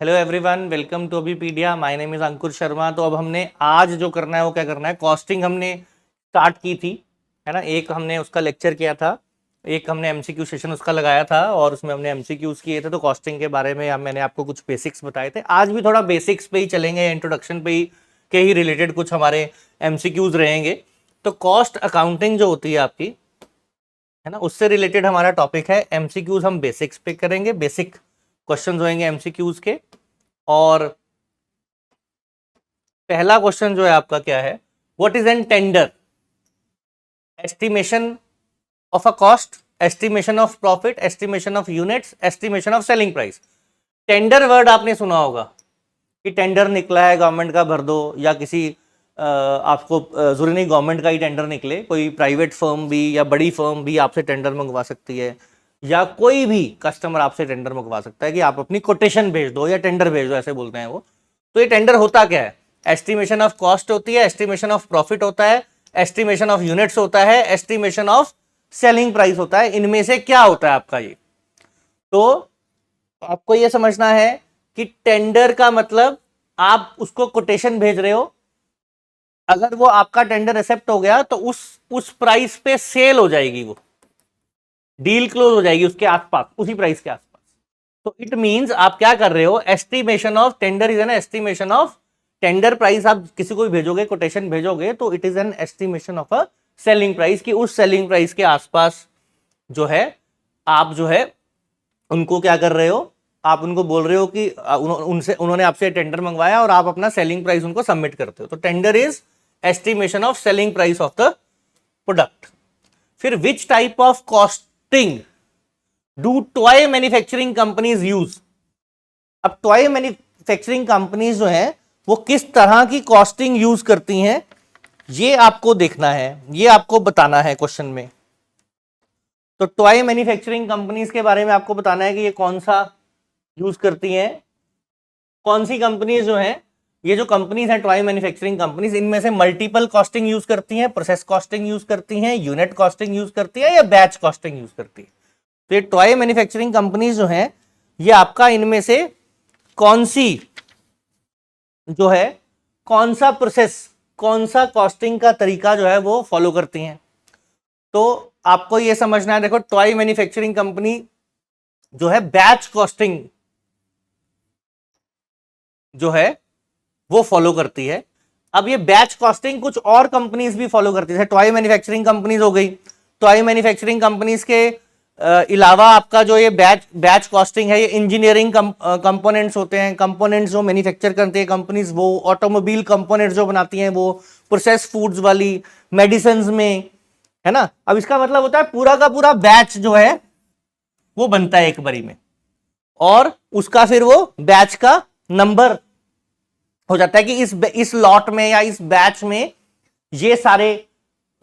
Hello everyone, welcome to Abhipedia. My name is Ankur Sharma. तो अब हमने आज जो करना है वो क्या करना है, कॉस्टिंग हमने स्टार्ट की थी, है ना। एक हमने उसका लेक्चर किया था, एक हमने एमसीक्यू सेशन उसका लगाया था और उसमें हमने एमसीक्यूज किए थे। तो कॉस्टिंग के बारे में मैंने आपको कुछ बेसिक्स बताए थे। आज भी थोड़ा बेसिक्स पे ही चलेंगे, इंट्रोडक्शन पे ही के ही रिलेटेड कुछ हमारे एमसीक्यूज रहेंगे। तो कॉस्ट अकाउंटिंग जो होती है आपकी, है ना, उससे रिलेटेड हमारा टॉपिक है। एमसीक्यूज हम बेसिक्स पे करेंगे, बेसिक क्वेश्चंस होंगे एमसीक्यूज के। और पहला क्वेश्चन जो है आपका क्या है, what is an tender? Estimation of a cost, estimation of profit, estimation of units, estimation of selling price. Tender word आपने सुना होगा कि टेंडर निकला है गवर्नमेंट का, भर दो। या किसी आपको जरूरी नहीं गवर्नमेंट का ही टेंडर निकले, कोई प्राइवेट फर्म भी या बड़ी फर्म भी आपसे टेंडर मंगवा सकती है, या कोई भी कस्टमर आपसे टेंडर मंगवा सकता है कि आप अपनी कोटेशन भेज दो या टेंडर भेज दो, ऐसे बोलते हैं वो। तो ये टेंडर होता क्या है? एस्टिमेशन ऑफ कॉस्ट होती है, एस्टिमेशन ऑफ प्रॉफिट होता है, एस्टिमेशन ऑफ यूनिट्स होता है, एस्टिमेशन ऑफ सेलिंग प्राइस होता है। इनमें से क्या होता है आपका ये? तो आपको ये समझना है कि टेंडर का मतलब आप उसको कोटेशन भेज रहे हो, अगर वो आपका टेंडर एक्सेप्ट हो गया तो उस प्राइस पे सेल हो जाएगी, वो डील क्लोज हो जाएगी उसके आसपास, उसी प्राइस के आसपास। तो इट मींस आप क्या कर रहे हो, estimation of tender is an estimation of tender price. आप किसी को भी भेजोगे, कोटेशन भेजोगे, तो it is an estimation of a selling price, कि उस सेलिंग प्राइस के आसपास जो है आप जो है उनको क्या कर रहे हो, आप उनको बोल रहे हो कि उनसे उन्होंने आपसे टेंडर मंगवाया और आप अपना सेलिंग प्राइस उनको सबमिट करते हो। तो tender is estimation of selling price of the product. फिर which type of costing do toy manufacturing companies use? अब टॉय मैन्युफैक्चरिंग कंपनीज जो है वो किस तरह की कॉस्टिंग यूज करती हैं, ये आपको देखना है, ये आपको बताना है क्वेश्चन में। तो टॉय मैन्युफैक्चरिंग कंपनीज के बारे में आपको बताना है कि ये कौन सा यूज करती हैं, कौन सी कंपनीज जो है, ये जो कंपनीज हैं टॉय मैन्युफैक्चरिंग कंपनीज, इनमें से मल्टीपल कॉस्टिंग यूज करती हैं, प्रोसेस कॉस्टिंग यूज करती हैं, यूनिट कॉस्टिंग यूज करती है, या बैच कॉस्टिंग यूज करती है। तो ये टॉय मैन्युफैक्चरिंग कंपनीज जो है, ये आपका इनमें से कौन सी जो है, कौन सा प्रोसेस, कौन सा कॉस्टिंग का तरीका जो है वो फॉलो करती हैं। तो आपको ये समझना है, देखो टॉय मैन्युफैक्चरिंग कंपनी जो है बैच कॉस्टिंग जो है वो फॉलो करती है। अब ये बैच कॉस्टिंग कुछ और कंपनीज भी फॉलो करती है, जैसे टॉय मैन्युफैक्चरिंग कंपनीज हो गई। टॉय मैन्युफैक्चरिंग कंपनीज के अलावा आपका जो ये बैच कॉस्टिंग है, ये इंजीनियरिंग कंपोनेंट्स होते हैं, कंपोनेंट्स जो मैन्युफैक्चर करते हैं कंपनीज, वो ऑटोमोबाइल कंपोनेंट्स जो बनाती हैं, वो प्रोसेस फूड्स वाली, मेडिसिन में, है ना। अब इसका मतलब होता है पूरा का पूरा बैच जो है वो बनता है एक बारी में, और उसका फिर वो बैच का नंबर हो जाता है कि इस लॉट में या इस बैच में ये सारे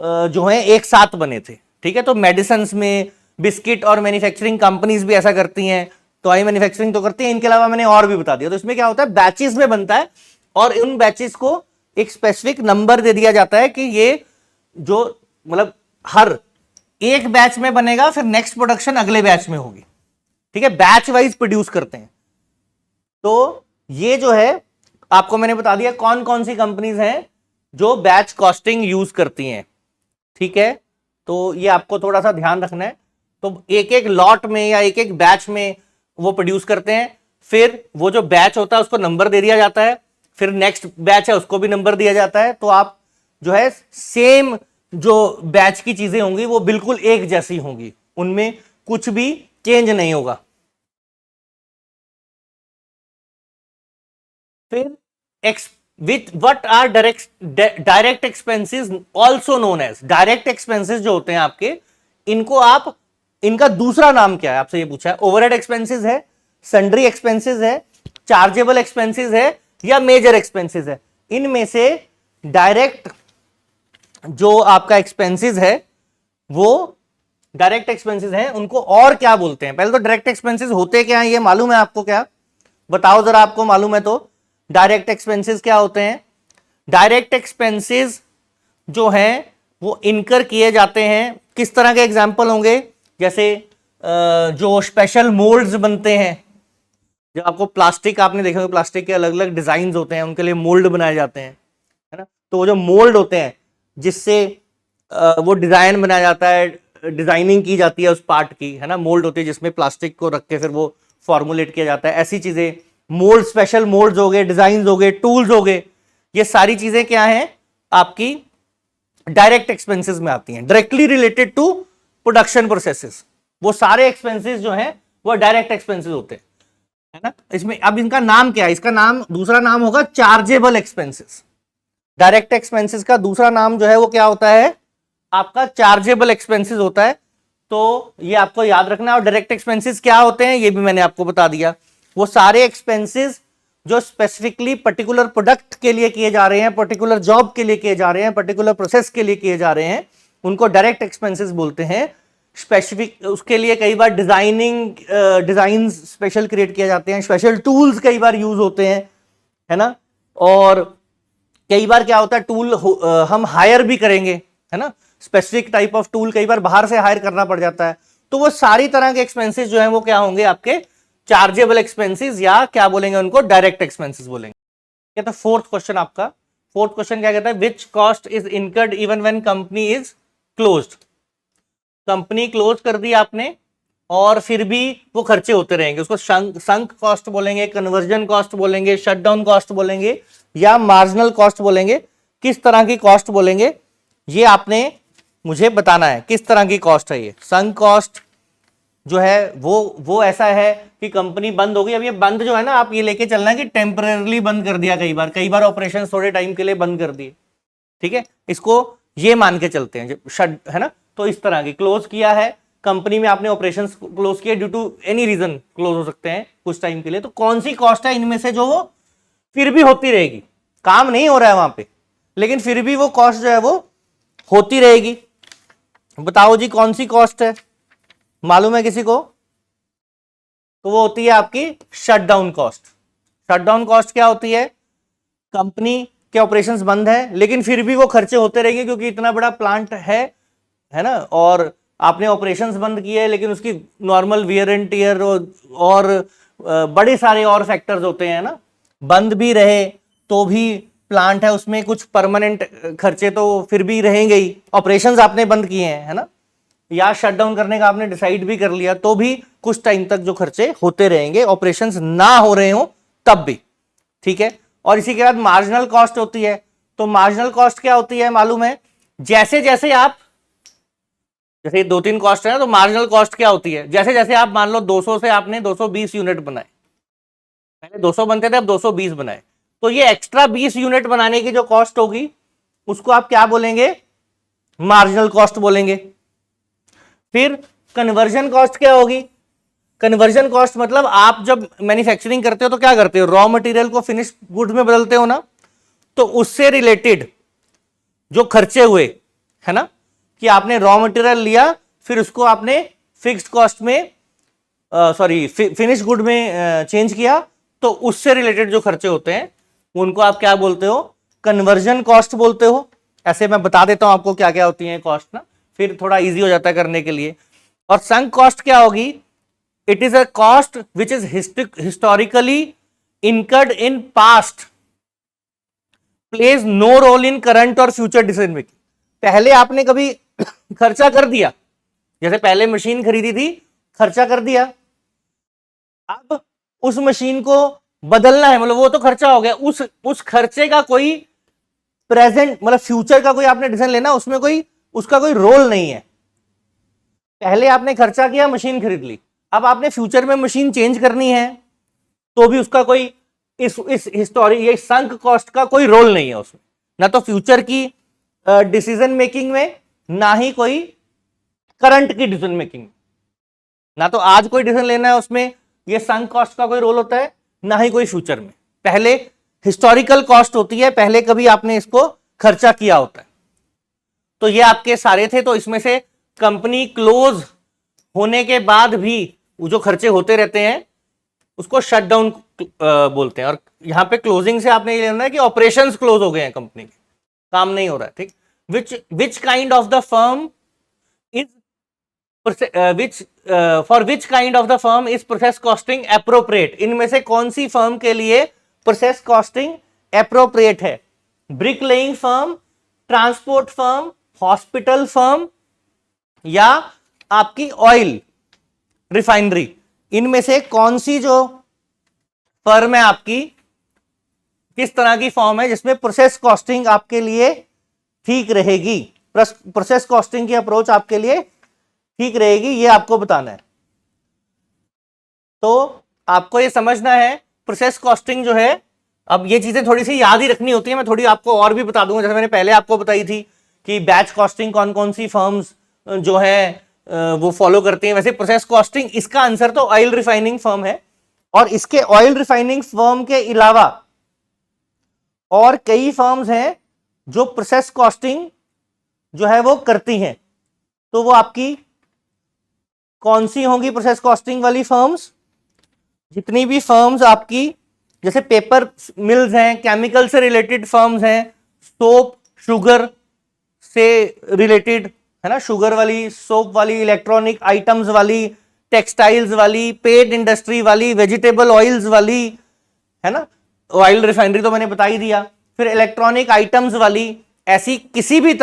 जो हैं एक साथ बने थे, ठीक है। तो मेडिसिन में, बिस्किट और मैन्युफैक्चरिंग कंपनीज भी ऐसा करती हैं, टॉय मैन्युफैक्चरिंग तो करती हैं, इनके अलावा मैंने और भी बता दिया। तो इसमें क्या होता है, बैचेस में बनता है, और उन बैचेस को एक स्पेसिफिक नंबर दे दिया जाता है कि ये जो मतलब हर एक बैच में बनेगा, फिर नेक्स्ट प्रोडक्शन अगले बैच में होगी, ठीक है। बैच वाइज प्रोड्यूस करते हैं। तो ये जो है आपको मैंने बता दिया कौन कौन सी कंपनीज हैं जो बैच कॉस्टिंग यूज करती हैं, ठीक है। तो ये आपको थोड़ा सा ध्यान रखना है। तो एक एक लॉट में या एक एक बैच में वो प्रोड्यूस करते हैं, फिर वो जो बैच होता है उसको नंबर दे दिया जाता है, फिर नेक्स्ट बैच है उसको भी नंबर दिया जाता है। तो आप जो है सेम जो बैच की चीजें होंगी वो बिल्कुल एक जैसी होंगी, उनमें कुछ भी चेंज नहीं होगा। फिर with what are direct expenses also known as. Direct expenses जो होते हैं आपके, इनको आप, इनका दूसरा नाम क्या है आपसे ये पूछा है। ओवरहेड एक्सपेंसेस है, सन्ड्री एक्सपेंसेस है, चार्जेबल एक्सपेंसेस है, या मेजर एक्सपेंसेस है। इनमें से डायरेक्ट जो आपका एक्सपेंसेस है, वो डायरेक्ट एक्सपेंसेस हैं, उनको और क्या बोलते हैं? पहले तो डायरेक्ट एक्सपेंसेस होते क्या हैं ये मालूम है आपको? क्या बताओ जरा, आपको मालूम है तो डायरेक्ट एक्सपेंसेस क्या होते हैं? डायरेक्ट एक्सपेंसेस जो हैं वो इनकर किए जाते हैं, किस तरह के एग्जाम्पल होंगे? जैसे जो स्पेशल मोल्ड्स बनते हैं, जब आपको प्लास्टिक, आपने देखा होगा प्लास्टिक के अलग अलग डिजाइन होते हैं, उनके लिए मोल्ड बनाए जाते हैं, है ना। तो वो जो मोल्ड होते हैं जिससे वो डिजाइन बनाया जाता है, डिजाइनिंग की जाती है उस पार्ट की, है ना। मोल्ड होती है जिसमें प्लास्टिक को रख के फिर वो फॉर्मुलेट किया जाता है, ऐसी चीजें मोल्ड, स्पेशल मोल्ड्स हो गए, डिजाइन हो गए, टूल्स हो गए, ये सारी चीजें क्या हैं आपकी डायरेक्ट एक्सपेंसेस में आती हैं, directly related to production processes. वो सारे एक्सपेंसेस जो हैं वो डायरेक्ट एक्सपेंसेस होते हैं, है ना। इसमें अब इनका नाम क्या है, इसका नाम, दूसरा नाम होगा चार्जेबल एक्सपेंसेस। डायरेक्ट एक्सपेंसेस का दूसरा नाम जो है वो क्या होता है आपका चार्जेबल एक्सपेंसेस होता है। तो ये आपको याद रखना। और डायरेक्ट एक्सपेंसेस क्या होते हैं ये भी मैंने आपको बता दिया। वो सारे एक्सपेंसेस जो स्पेसिफिकली पर्टिकुलर प्रोडक्ट के लिए किए जा रहे हैं, पर्टिकुलर जॉब के लिए किए जा रहे हैं, पर्टिकुलर प्रोसेस के लिए किए जा रहे हैं, उनको डायरेक्ट एक्सपेंसेस बोलते हैं। स्पेसिफिक उसके लिए कई बार डिजाइन स्पेशल क्रिएट किए जाते हैं, स्पेशल टूल्स कई बार यूज होते हैं, है ना। और कई बार क्या होता है टूल हम हायर भी करेंगे, है ना। स्पेसिफिक टाइप ऑफ टूल कई बार बाहर से हायर करना पड़ जाता है। तो वो सारी तरह के एक्सपेंसेस जो है वो क्या होंगे आपके चार्जेबल एक्सपेंसेस, या क्या बोलेंगे उनको डायरेक्ट एक्सपेंसेस बोलेंगे। तो फोर्थ क्वेश्चन आपका, फोर्थ क्वेश्चन क्या कहता है, which cost is incurred even when company is closed. Company close कर दी आपने और फिर भी वो खर्चे होते रहेंगे, उसको संक कॉस्ट बोलेंगे, कन्वर्जन कॉस्ट बोलेंगे, शटडाउन कॉस्ट बोलेंगे, या मार्जिनल कॉस्ट बोलेंगे। किस तरह की कॉस्ट बोलेंगे ये आपने मुझे बताना है, किस तरह की कॉस्ट है ये। संक कॉस्ट जो है वो ऐसा है कि कंपनी बंद हो गई। अब ये बंद जो है ना, आप ये लेके चलना है कि टेम्परेरली बंद कर दिया, कई बार ऑपरेशन थोड़े टाइम के लिए बंद कर दिए, ठीक है। इसको ये मान के चलते हैं शट, है ना। तो इस तरह की क्लोज किया है कंपनी में, आपने ऑपरेशन क्लोज किए due to any reason, close हो सकते हैं कुछ टाइम के लिए। तो कौन सी कॉस्ट है इनमें से जो वो फिर भी होती रहेगी, काम नहीं हो रहा है वहां पे लेकिन फिर भी वो कॉस्ट जो है वो होती रहेगी। बताओ जी कौन सी कॉस्ट है, मालूम है किसी को? तो वो होती है आपकी शटडाउन कॉस्ट। शटडाउन कॉस्ट क्या होती है, कंपनी के ऑपरेशंस बंद है लेकिन फिर भी वो खर्चे होते रहेंगे क्योंकि इतना बड़ा प्लांट है ना, और आपने ऑपरेशंस बंद किए लेकिन उसकी नॉर्मल वियर एंड टियर और बड़े सारे और फैक्टर्स होते हैं ना। बंद भी रहे तो भी प्लांट है, उसमें कुछ परमानेंट खर्चे तो फिर भी रहेंगे ही। ऑपरेशंस आपने बंद किए हैं, है ना, या शटडाउन करने का आपने डिसाइड भी कर लिया तो भी कुछ टाइम तक जो खर्चे होते रहेंगे, ऑपरेशंस ना हो रहे हो तब भी, ठीक है। और इसी के बाद मार्जिनल कॉस्ट होती है। तो मार्जिनल कॉस्ट क्या होती है मालूम है, जैसे जैसे आप, जैसे 2-3 कॉस्ट है ना, तो मार्जिनल कॉस्ट क्या होती है, जैसे जैसे आप मान लो 200 से आपने 220 यूनिट बनाए, पहले 200 बनते थे अब 220 बनाए, तो ये एक्स्ट्रा 20 यूनिट बनाने की जो कॉस्ट होगी उसको आप क्या बोलेंगे, मार्जिनल कॉस्ट बोलेंगे। फिर कन्वर्जन कॉस्ट क्या होगी, कन्वर्जन कॉस्ट मतलब आप जब मैन्युफैक्चरिंग करते हो तो क्या करते हो, रॉ मटेरियल को फिनिश गुड्स में बदलते हो ना, तो उससे रिलेटेड जो खर्चे हुए, है ना, कि आपने रॉ मटेरियल लिया फिर उसको आपने फिक्स्ड कॉस्ट में फिनिश गुड में चेंज किया, तो उससे रिलेटेड जो खर्चे होते हैं उनको आप क्या बोलते हो, कन्वर्जन कॉस्ट बोलते हो। ऐसे मैं बता देता हूं आपको क्या क्या होती है कॉस्ट ना, फिर थोड़ा इजी हो जाता है करने के लिए। और संक कॉस्ट क्या होगी, it is a cost which is historically incurred in past, plays no role in current और फ्यूचर डिसीजन मेकिंग। पहले आपने कभी खर्चा कर दिया, जैसे पहले मशीन खरीदी थी, खर्चा कर दिया, अब उस मशीन को बदलना है, मतलब वो तो खर्चा हो गया, उस खर्चे का कोई प्रेजेंट मतलब फ्यूचर का कोई आपने डिसीजन लेना, उसमें कोई उसका कोई रोल नहीं है। पहले आपने खर्चा किया, मशीन खरीद ली, अब आपने फ्यूचर में मशीन चेंज करनी है तो भी उसका कोई इस हिस्टोरी, ये संक कॉस्ट का कोई रोल नहीं है उसमें, ना तो फ्यूचर की डिसीजन मेकिंग में, ना ही कोई करंट की डिसीजन मेकिंग में। ना तो आज कोई डिसीजन लेना है उसमें ये संक कॉस्ट का कोई रोल होता है, ना ही कोई फ्यूचर में। पहले हिस्टोरिकल कॉस्ट होती है, पहले कभी आपने इसको खर्चा किया होता है। तो ये आपके सारे थे। तो इसमें से कंपनी क्लोज होने के बाद भी जो खर्चे होते रहते हैं उसको शटडाउन बोलते हैं। और यहां पे क्लोजिंग से आपने ये लेना है कि ऑपरेशंस क्लोज हो गए हैं, कंपनी के काम नहीं हो रहा है, ठीक। Which kind of the firm is which for which kind of the firm is process costing appropriate, इनमें से कौन सी फर्म के लिए प्रोसेस कॉस्टिंग एप्रोप्रिएट है? Brick laying firm, transport firm, hospital firm या आपकी ऑयल रिफाइनरी, इनमें से कौन सी जो फर्म है आपकी, किस तरह की फर्म है जिसमें प्रोसेस कॉस्टिंग आपके लिए ठीक रहेगी, प्रोसेस कॉस्टिंग की अप्रोच आपके लिए ठीक रहेगी, ये आपको बताना है। तो आपको ये समझना है प्रोसेस कॉस्टिंग जो है, अब ये चीजें थोड़ी सी याद ही रखनी होती है, मैं थोड़ी आपको और भी बता दूंगा, जैसे मैंने पहले आपको बताई थी कि बैच कॉस्टिंग कौन कौन सी फर्म्स जो है वो फॉलो करती हैं, वैसे प्रोसेस कॉस्टिंग, इसका आंसर तो ऑयल रिफाइनिंग फर्म है। और इसके ऑयल रिफाइनिंग फर्म के अलावा और कई फर्म्स हैं जो प्रोसेस कॉस्टिंग जो है वो करती हैं, तो वो आपकी कौन सी होंगी प्रोसेस कॉस्टिंग वाली फर्म्स? जितनी भी फर्म्स आपकी, जैसे पेपर मिल्स हैं, केमिकल से रिलेटेड फर्म्स हैं, सोप शुगर से रिलेटेड है ना, शुगर वाली, सोप वाली, इलेक्ट्रॉनिक आइटम्स वाली, टेक्सटाइल्स वाली, पेट इंडस्ट्री वाली, वेजिटेबल ऑयल्स वाली, है ना, ऑयल रिफाइनरी तो मैंने बता ही दिया, फिर इलेक्ट्रॉनिक आइटम्स वाली, ऐसी किसी भी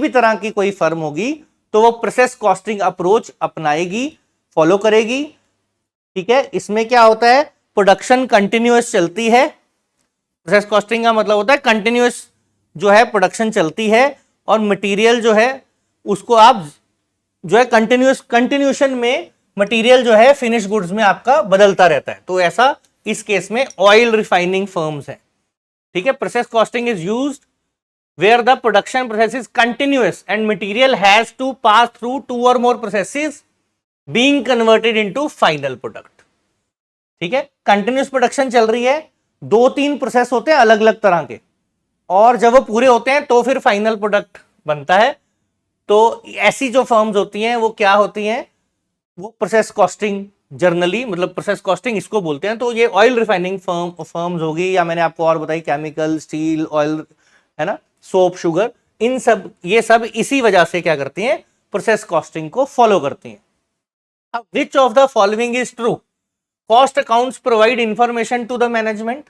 तरह की कोई फर्म होगी तो वो प्रोसेस कॉस्टिंग अप्रोच अपनाएगी, फॉलो करेगी। ठीक है, इसमें क्या होता है, प्रोडक्शन कंटिन्यूअस चलती है, प्रोसेस कॉस्टिंग का मतलब होता है कंटिन्यूअस जो है प्रोडक्शन चलती है, और मटेरियल जो है उसको आप जो है कंटिन्यूशन में मटेरियल जो है फिनिश गुड्स में आपका बदलता रहता है, तो ऐसा इस केस में ऑयल रिफाइनिंग फर्म्स है। ठीक है, process costing is used where the production process is continuous and material has to pass through 2 or more processes being converted into final product। ठीक है, कंटिन्यूस प्रोडक्शन चल रही है, 2-3 प्रोसेस होते हैं अलग अलग तरह के, और जब वो पूरे होते हैं तो फिर फाइनल प्रोडक्ट बनता है। तो ऐसी जो फर्म्स होती हैं वो क्या होती हैं, वो प्रोसेस कॉस्टिंग जर्नली, मतलब प्रोसेस कॉस्टिंग इसको बोलते हैं। तो ये ऑयल रिफाइनिंग फर्म्स होगी, या मैंने आपको और बताई केमिकल, स्टील, ऑयल, है ना, सोप, शुगर, इन सब, ये सब इसी वजह से क्या करती हैं, प्रोसेस कॉस्टिंग को फॉलो करती हैं। अब which of the following is true? Cost accounts provide information to the management,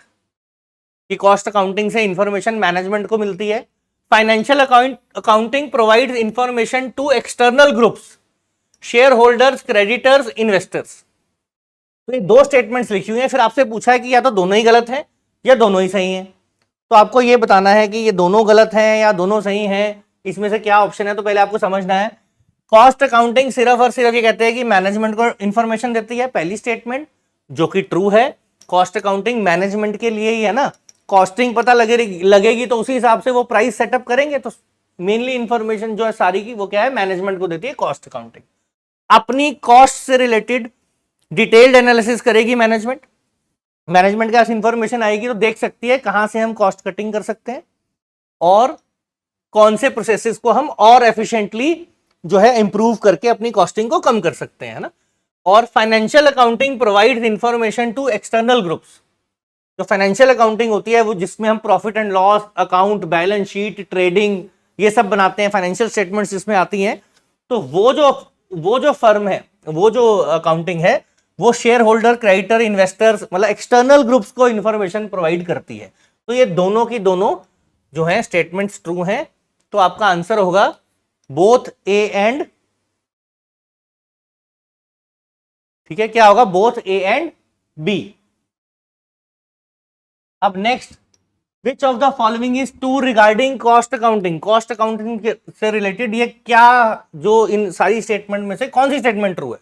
कि कॉस्ट अकाउंटिंग से इंफॉर्मेशन मैनेजमेंट को मिलती है। Financial accounting provides information to external groups, shareholders, creditors, investors. तो ये 2 स्टेटमेंट्स लिखी हुई हैं, फिर आपसे पूछा है कि या तो दोनों ही गलत हैं या दोनों ही सही हैं, तो आपको ये बताना है कि ये दोनों गलत हैं या दोनों सही हैं, इसमें से क्या ऑप्शन है। तो पहले आपको समझना है, कॉस्ट अकाउंटिंग सिर्फ और सिर्फ ये कहते हैं कि मैनेजमेंट को इंफॉर्मेशन देती है, पहली स्टेटमेंट जो कि ट्रू है। कॉस्ट अकाउंटिंग मैनेजमेंट के लिए ही है ना, कॉस्टिंग पता लगेगी तो उसी हिसाब से वो प्राइस सेटअप करेंगे, तो मेनली इंफॉर्मेशन जो है सारी की वो क्या है, मैनेजमेंट को देती है कॉस्ट अकाउंटिंग। अपनी कॉस्ट से रिलेटेड डिटेल्ड एनालिसिस करेगी मैनेजमेंट के पास इंफॉर्मेशन आएगी तो देख सकती है कहां से हम कॉस्ट कटिंग कर सकते हैं और कौन से प्रोसेसेस को हम और एफिशिएंटली जो है इंप्रूव करके अपनी कॉस्टिंग को कम कर सकते हैं, है ना। और financial accounting provides information to external groups. जो फाइनेंशियल अकाउंटिंग होती है वो जिसमें हम profit and loss account, balance sheet, trading, ये सब बनाते हैं, फाइनेंशियल स्टेटमेंट्स जिसमें आती हैं, तो वो जो फर्म है, वो जो अकाउंटिंग है, वो शेयर होल्डर, क्रेडिटर, इन्वेस्टर्स, मतलब एक्सटर्नल ग्रुप्स को इंफॉर्मेशन प्रोवाइड करती है। तो ये दोनों की दोनों जो है स्टेटमेंट्स ट्रू हैं, तो आपका आंसर होगा बोथ ए एंड, ठीक है, क्या होगा, बोथ ए एंड बी। अब next, which of the following is true regarding cost accounting? Cost accounting से रिलेटेड ये क्या, जो इन सारी स्टेटमेंट में से कौन सी स्टेटमेंट ट्रू है?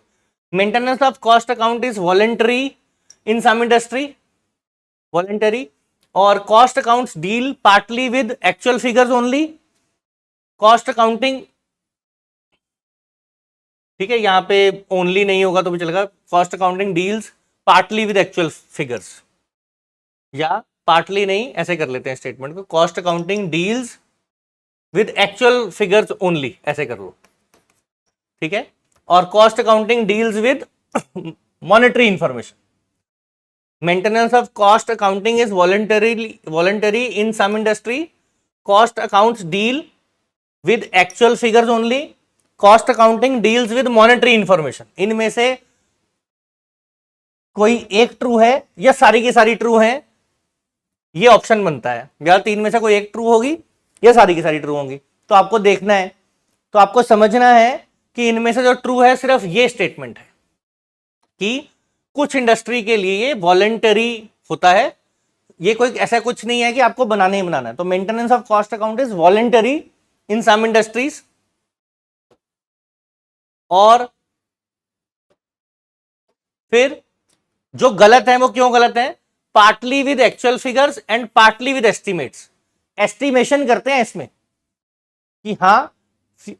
Maintenance of cost account is voluntary in some industry, voluntary, और cost accounts deal partly with actual figures only. Cost accounting, ठीक है, यहां पे ओनली नहीं होगा तो भी चलेगा, cost accounting deals partly with actual figures, या पार्टली नहीं, ऐसे कर लेते हैं स्टेटमेंट को, cost accounting deals with actual figures only, ऐसे कर लो, ठीक है। और cost accounting deals with monetary information. Maintenance of cost accounting is voluntary in some industry, cost accounts deal with actual figures only, cost accounting deals with monetary information. इनमें से कोई एक ट्रू है या सारी की सारी ट्रू है, ये ऑप्शन बनता है, या तीन में से कोई एक ट्रू होगी या सारी की सारी ट्रू होंगी। तो आपको देखना है, तो आपको समझना है कि इनमें से जो ट्रू है सिर्फ ये स्टेटमेंट है कि कुछ इंडस्ट्री के लिए ये वॉलेंटरी होता है, ये कोई ऐसा कुछ नहीं है कि आपको बनाना ही बनाना है। तो maintenance of cost account is voluntary in some industries, और फिर जो गलत है वो क्यों गलत है, partly with actual figures and partly with estimates. Estimation करते हैं इसमें कि हाँ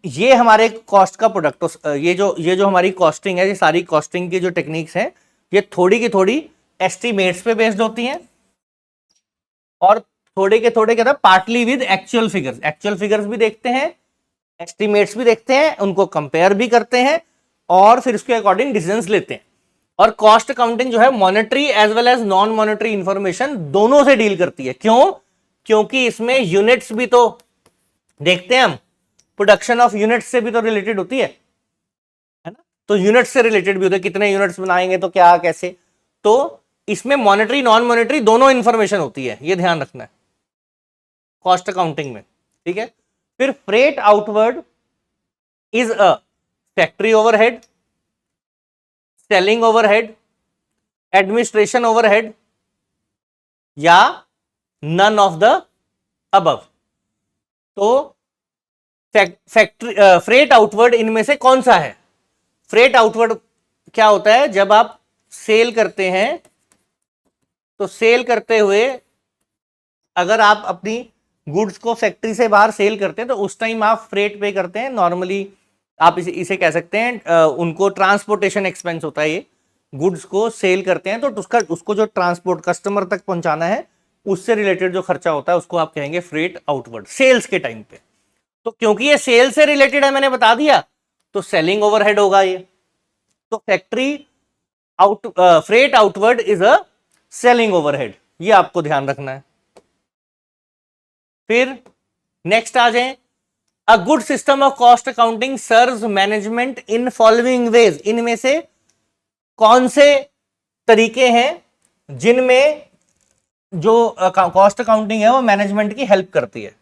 ये हमारे कॉस्ट का प्रोडक्ट, ये जो हमारी कॉस्टिंग है, ये सारी कॉस्टिंग की जो टेक्निक्स हैं ये थोड़ी की थोड़ी एस्टिमेट्स पे बेस्ड होती हैं, और थोड़े के थोड़े क्या था partly with actual figures. Actual figures भी देखते हैं, एस्टिमेट्स भी देखते हैं, उनको कंपेयर भी करते हैं और फिर उसके अकॉर्डिंग डिसीजंस लेते हैं। और कॉस्ट अकाउंटिंग जो है monetary as well as non monetary information दोनों से डील करती है। क्यों? क्योंकि इसमें यूनिट्स भी तो देखते हैं हम, प्रोडक्शन ऑफ यूनिट्स से भी तो रिलेटेड होती है ना, तो यूनिट्स से रिलेटेड भी होता है, कितने यूनिट्स बनाएंगे तो क्या कैसे। तो इसमें मॉनेटरी नॉन मॉनेटरी दोनों इंफॉर्मेशन होती है, ये ध्यान रखना है कॉस्ट अकाउंटिंग में, ठीक है। फिर freight outward is a factory overhead, selling overhead, administration overhead, या नन ऑफ द अबव। तो फैक्ट्री फ्रेट आउटवर्ड इनमें से कौन सा है? फ्रेट आउटवर्ड क्या होता है, जब आप सेल करते हैं तो सेल करते हुए अगर आप अपनी गुड्स को फैक्ट्री से बाहर सेल करते हैं तो उस टाइम आप फ्रेट पे करते हैं। नॉर्मली आप इसे कह सकते हैं उनको ट्रांसपोर्टेशन एक्सपेंस होता है। ये गुड्स को सेल करते हैं तो उसको जो ट्रांसपोर्ट कस्टमर तक पहुंचाना है उससे रिलेटेड जो खर्चा होता है उसको आप कहेंगे फ्रेट आउटवर्ड, सेल्स के टाइम पे। तो क्योंकि ये सेल से रिलेटेड है, मैंने बता दिया, तो सेलिंग ओवरहेड होगा ये। तो factory freight outward is a selling overhead, ये आपको ध्यान रखना है। फिर नेक्स्ट आ जाए, a good system of cost accounting serves management in following veg. इनमें से कौन से तरीके हैं जिनमें जो कॉस्ट अकाउंटिंग है वो मैनेजमेंट की हेल्प करती है?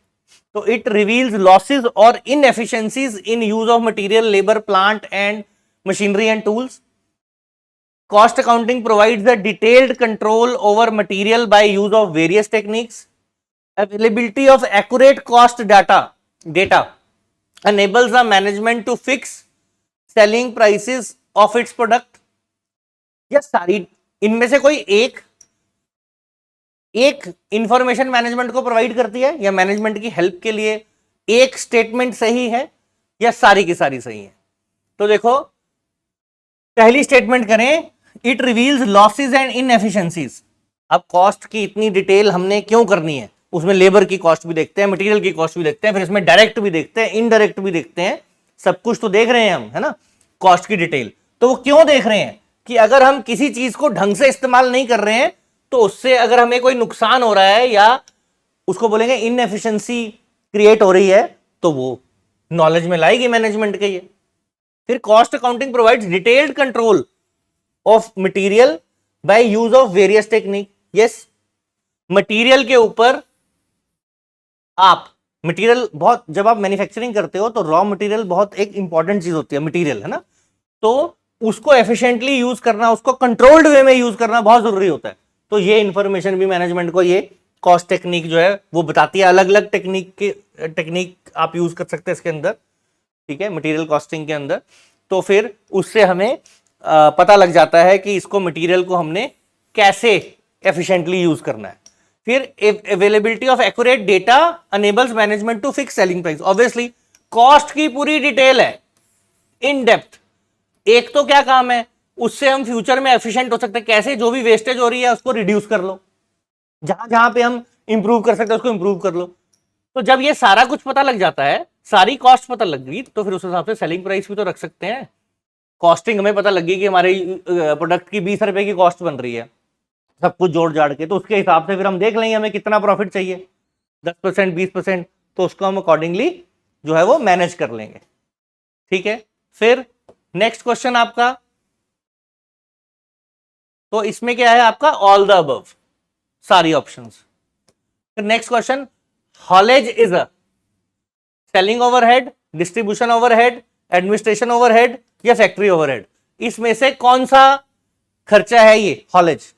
तो इट रिवील्स लॉसेस और inefficiencies in use of material, labour, plant and machinery and tools. Cost accounting provides a detailed control over material by use of various techniques. Availability of accurate cost data enables the management to fix selling prices of its product. या सारी इनमें से कोई एक information management को provide करती है, या मैनेजमेंट की हेल्प के लिए एक स्टेटमेंट सही है, या सारी की सारी सही है? तो देखो पहली स्टेटमेंट करें, it reveals losses and inefficiencies. अब कॉस्ट की इतनी डिटेल हमने क्यों करनी है? उसमें लेबर की कॉस्ट भी देखते हैं, मटेरियल की कॉस्ट भी देखते हैं, फिर इसमें डायरेक्ट भी देखते हैं, इनडायरेक्ट भी देखते हैं, सब कुछ तो देख रहे हैं हम, है ना, कॉस्ट की डिटेल। तो वो क्यों देख रहे हैं कि अगर हम किसी चीज को ढंग से इस्तेमाल नहीं कर रहे हैं तो उससे अगर हमें कोई नुकसान हो रहा है या उसको बोलेंगे इनएफिशिएंसी क्रिएट हो रही है, तो वो नॉलेज में लाएगी मैनेजमेंट के ये। फिर cost accounting provides detailed control of material by use of various technique. Yes, material के ऊपर आप मटेरियल बहुत, जब आप मैन्युफैक्चरिंग करते हो तो रॉ मटेरियल बहुत एक इंपॉर्टेंट चीज होती है, मटेरियल, है ना, तो उसको एफिशिएंटली यूज करना, उसको कंट्रोल्ड वे में यूज करना बहुत जरूरी होता है। तो ये इंफॉर्मेशन भी मैनेजमेंट को ये कॉस्ट टेक्निक जो है वो बताती है। अलग अलग टेक्निक आप यूज कर सकते हैं इसके अंदर, ठीक है, मटेरियल कॉस्टिंग के अंदर। तो फिर उससे हमें पता लग जाता है कि इसको मटेरियल को हमने कैसे एफिशिएंटली यूज करना है। फिर availability of accurate data enables management to fix selling price. Obviously cost की पूरी डिटेल है इन डेप्थ, एक तो क्या काम है, उससे हम फ्यूचर में एफिशिएंट हो सकते हैं कैसे, जो भी वेस्टेज हो रही है उसको रिड्यूस कर लो, जहां जहां पे हम इंप्रूव कर सकते हैं उसको इंप्रूव कर लो। तो जब ये सारा कुछ पता लग जाता है, सारी कॉस्ट पता लग गई, तो फिर उस हिसाब से सेलिंग प्राइस भी तो रख सकते हैं। कॉस्टिंग हमें पता लगी कि हमारे प्रोडक्ट की 20 रुपए की कॉस्ट बन रही है, सब कुछ जोड़ जाड़ के, तो उसके हिसाब से फिर हम देख लेंगे हमें कितना प्रॉफिट चाहिए, 10%, 20%, तो उसको हम अकॉर्डिंगली जो है वो मैनेज कर लेंगे। ठीक है, फिर नेक्स्ट क्वेश्चन आपका, तो इसमें क्या है आपका ऑल द अबव, सारी ऑप्शंस। फिर next question, haulage is a selling overhead, distribution overhead, administration overhead या फैक्ट्री ओवरहेड, इसमें से कौन सा खर्चा है ये हॉलेज।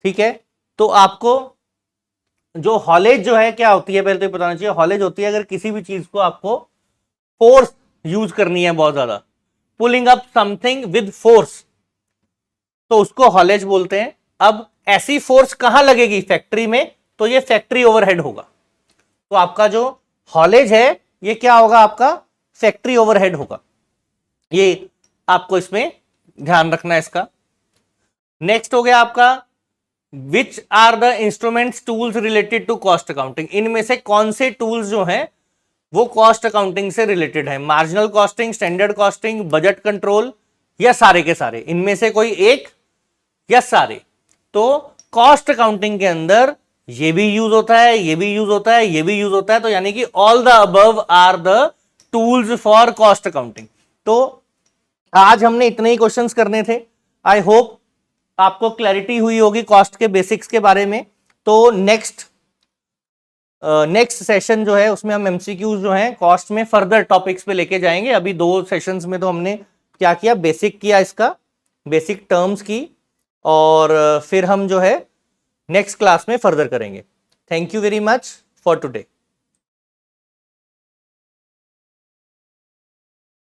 ठीक है, तो आपको जो हॉलेज जो है क्या होती है पहले तो ये बताना चाहिए। हॉलेज होती है अगर किसी भी चीज को आपको फोर्स यूज करनी है बहुत ज्यादा, pulling up something with force, तो उसको हॉलेज बोलते हैं। अब ऐसी फोर्स कहां लगेगी, फैक्ट्री में, तो ये फैक्ट्री ओवरहेड होगा। तो आपका जो हॉलेज है ये क्या होगा, आपका फैक्ट्री ओवरहेड होगा। ये आपको इसमें ध्यान रखना है इसका। नेक्स्ट हो गया आपका, which are the instruments tools related to cost accounting, इनमें से कौन से टूल्स जो हैं वो कॉस्ट अकाउंटिंग से रिलेटेड है। Marginal costing, standard costing, budget control या सारे के सारे, इनमें से कोई एक या सारे। तो कॉस्ट अकाउंटिंग के अंदर ये भी यूज होता है, ये भी यूज होता है, ये भी यूज होता है, तो यानी कि all the above are the tools for cost accounting. तो आज हमने इतने ही क्वेश्चंस करने थे। आई होप आपको क्लैरिटी हुई होगी कॉस्ट के बेसिक्स के बारे में। तो नेक्स्ट सेशन जो है उसमें हम एमसीक्यूज जो हैं कॉस्ट में फर्दर टॉपिक्स पे लेके जाएंगे। अभी 2 सेशंस में तो हमने क्या किया, बेसिक किया, इसका बेसिक टर्म्स की, और फिर हम जो है नेक्स्ट क्लास में फर्दर करेंगे। Thank you very much for today.